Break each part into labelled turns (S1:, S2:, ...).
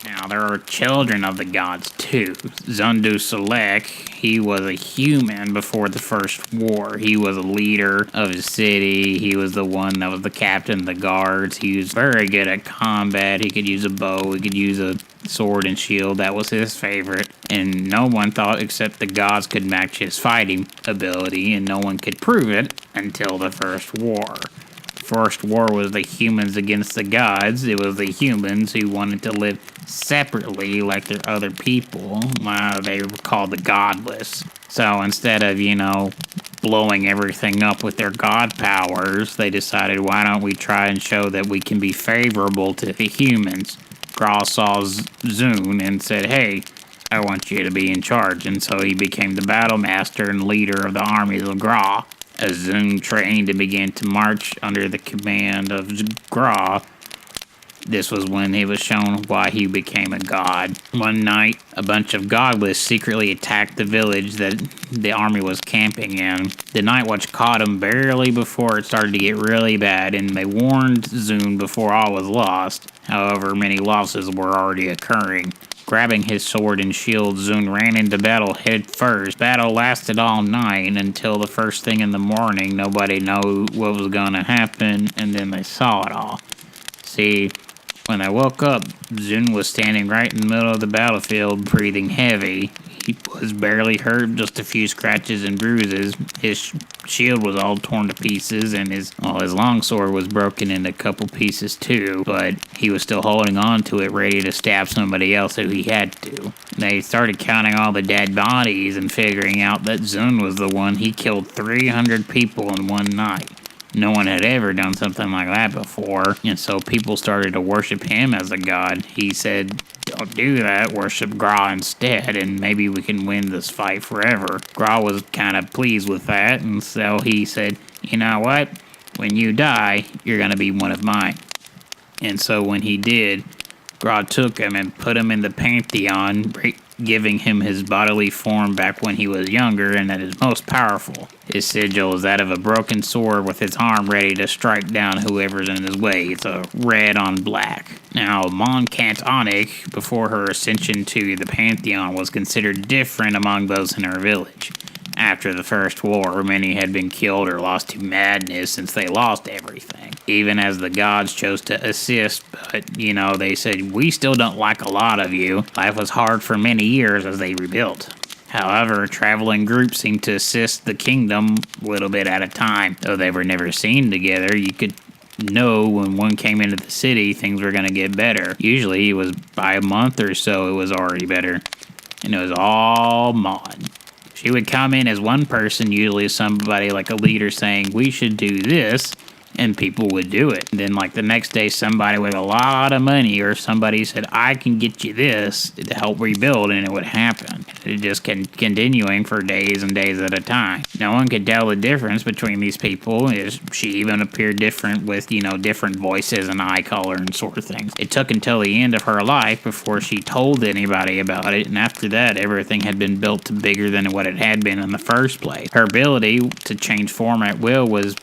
S1: Now, there are children of the gods too. Zundu Selek, he was a human before the first war. He was a leader of his city. He was the one that was the captain of the guards. He was very good at combat. He could use a bow. He could use a sword and shield. That was his favorite. And no one thought except the gods could match his fighting ability, and no one could prove it until the first war. First war was the humans against the gods. It was the humans who wanted to live separately like their other people. They were called the godless. So instead of, blowing everything up with their god powers, they decided, why don't we try and show that we can be favorable to the humans? Gra saw Zune and said, hey, I want you to be in charge. And so he became the battle master and leader of the armies of Gra. As Zune trained and began to march under the command of Gra, this was when he was shown why he became a god. One night, a bunch of godless secretly attacked the village that the army was camping in. The Night Watch caught them barely before it started to get really bad, and they warned Zune before all was lost. However, many losses were already occurring. Grabbing his sword and shield, Zune ran into battle head first. Battle lasted all night until the first thing in the morning. Nobody knew what was going to happen, and then they saw it all. See, when I woke up, Zune was standing right in the middle of the battlefield, breathing heavy. He was barely hurt, just a few scratches and bruises. His shield was all torn to pieces, and his longsword was broken into a couple pieces too, but he was still holding on to it, ready to stab somebody else who he had to. They started counting all the dead bodies and figuring out that Zune was the one. He killed 300 people in one night. No one had ever done something like that before, and so people started to worship him as a god. He said, don't do that, worship Gra instead, and maybe we can win this fight forever. Gra was kind of pleased with that, and so he said, you know what? When you die, you're going to be one of mine. And so when he did, Gra took him and put him in the Pantheon, giving him his bodily form back when he was younger and at his most powerful. His sigil is that of a broken sword with its arm ready to strike down whoever's in his way. It's a red on black. Now, Mon Cantonic, before her ascension to the Pantheon, was considered different among those in her village. After the First War, many had been killed or lost to madness since they lost everything. Even as the gods chose to assist, but, they said, we still don't like a lot of you. Life was hard for many years as they rebuilt. However, traveling groups seemed to assist the kingdom a little bit at a time. Though they were never seen together, you could know when one came into the city, things were going to get better. Usually, it was by a month or so, it was already better. And it was all Mon. She would come in as one person, usually somebody like a leader saying, we should do this, and people would do it. And then the next day, somebody with a lot of money or somebody said, I can get you this to help rebuild, and it would happen. It just continuing for days and days at a time. No one could tell the difference between these people. She even appeared different with, different voices and eye color and sort of things. It took until the end of her life before she told anybody about it, and after that, everything had been built to bigger than what it had been in the first place. Her ability to change form at will was,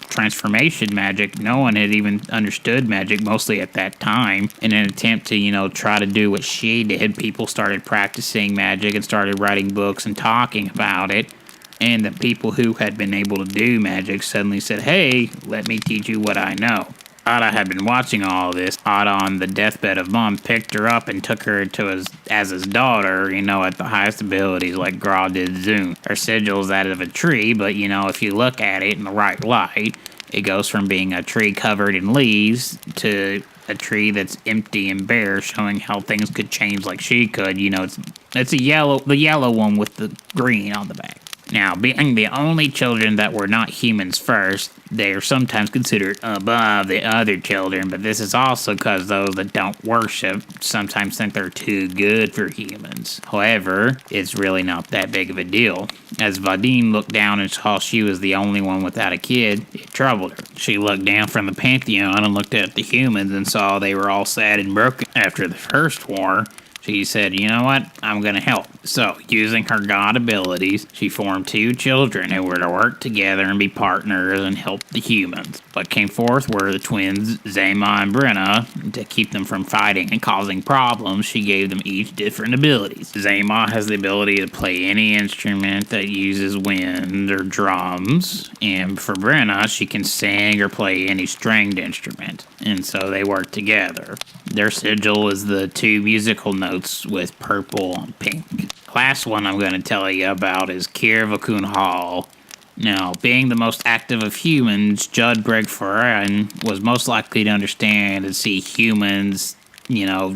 S1: transformation magic. No one had even understood magic mostly at that time. In an attempt to, try to do what she did, people started practicing magic and started writing books and talking about it. And the people who had been able to do magic suddenly said, hey, let me teach you what I know. Ada had been watching all this. Ada, on the deathbed of Mom, picked her up and took her as his daughter, at the highest abilities like Gra did Zune. Her sigil is that of a tree, but, if you look at it in the right light, it goes from being a tree covered in leaves to a tree that's empty and bare, showing how things could change like she could. It's the yellow one with the green on the back. Now, being the only children that were not humans first, they are sometimes considered above the other children, but this is also because those that don't worship sometimes think they're too good for humans. However, it's really not that big of a deal. As Vadine looked down and saw she was the only one without a kid, it troubled her. She looked down from the Pantheon and looked at the humans and saw they were all sad and broken after the First War. She said, you know what? I'm going to help. So, using her god abilities, she formed two children who were to work together and be partners and help the humans. What came forth were the twins, Zama and Brenna. To keep them from fighting and causing problems, she gave them each different abilities. Zama has the ability to play any instrument that uses wind or drums, and for Brenna, she can sing or play any stringed instrument. And so they work together. Their sigil is the two musical notes with purple and pink. Last one I'm going to tell you about is Kirvakun Hall. Now, being the most active of humans, Judd Bregfaran was most likely to understand and see humans,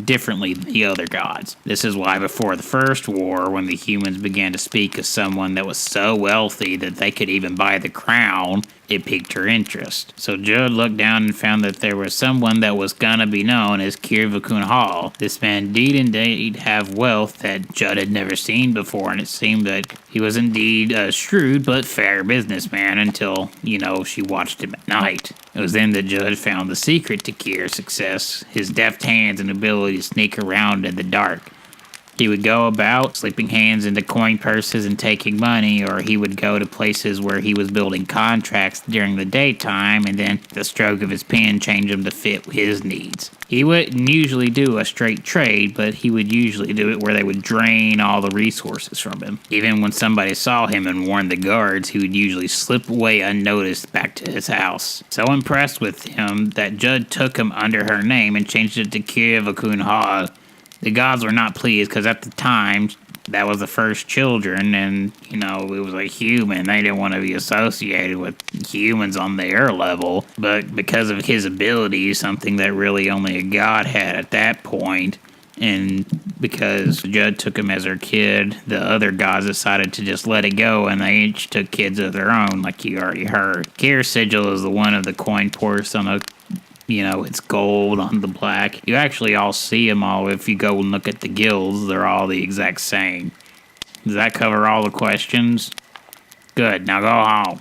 S1: differently than the other gods. This is why before the First War, when the humans began to speak of someone that was so wealthy that they could even buy the crown, it piqued her interest. So Judd looked down and found that there was someone that was gonna be known as Kirvakun Hall. This man did indeed have wealth that Judd had never seen before, and it seemed that he was indeed a shrewd but fair businessman until, she watched him at night. It was then that Judd found the secret to Kir's success, his deft hands and ability to sneak around in the dark. He would go about slipping hands into coin purses and taking money, or he would go to places where he was building contracts during the daytime and then the stroke of his pen change them to fit his needs. He wouldn't usually do a straight trade, but he would usually do it where they would drain all the resources from him. Even when somebody saw him and warned the guards, he would usually slip away unnoticed back to his house. So impressed with him that Judd took him under her name and changed it to Kirvakun Hall. The gods were not pleased because at the time, that was the first children, and, it was a human. They didn't want to be associated with humans on their level. But because of his abilities, something that really only a god had at that point, and because Judd took him as her kid, the other gods decided to just let it go, and they each took kids of their own, like you already heard. Kir's sigil is the one of the coin purse on a it's gold on the black. You actually all see them all. If you go and look at the guilds, they're all the exact same. Does that cover all the questions? Good, now go home.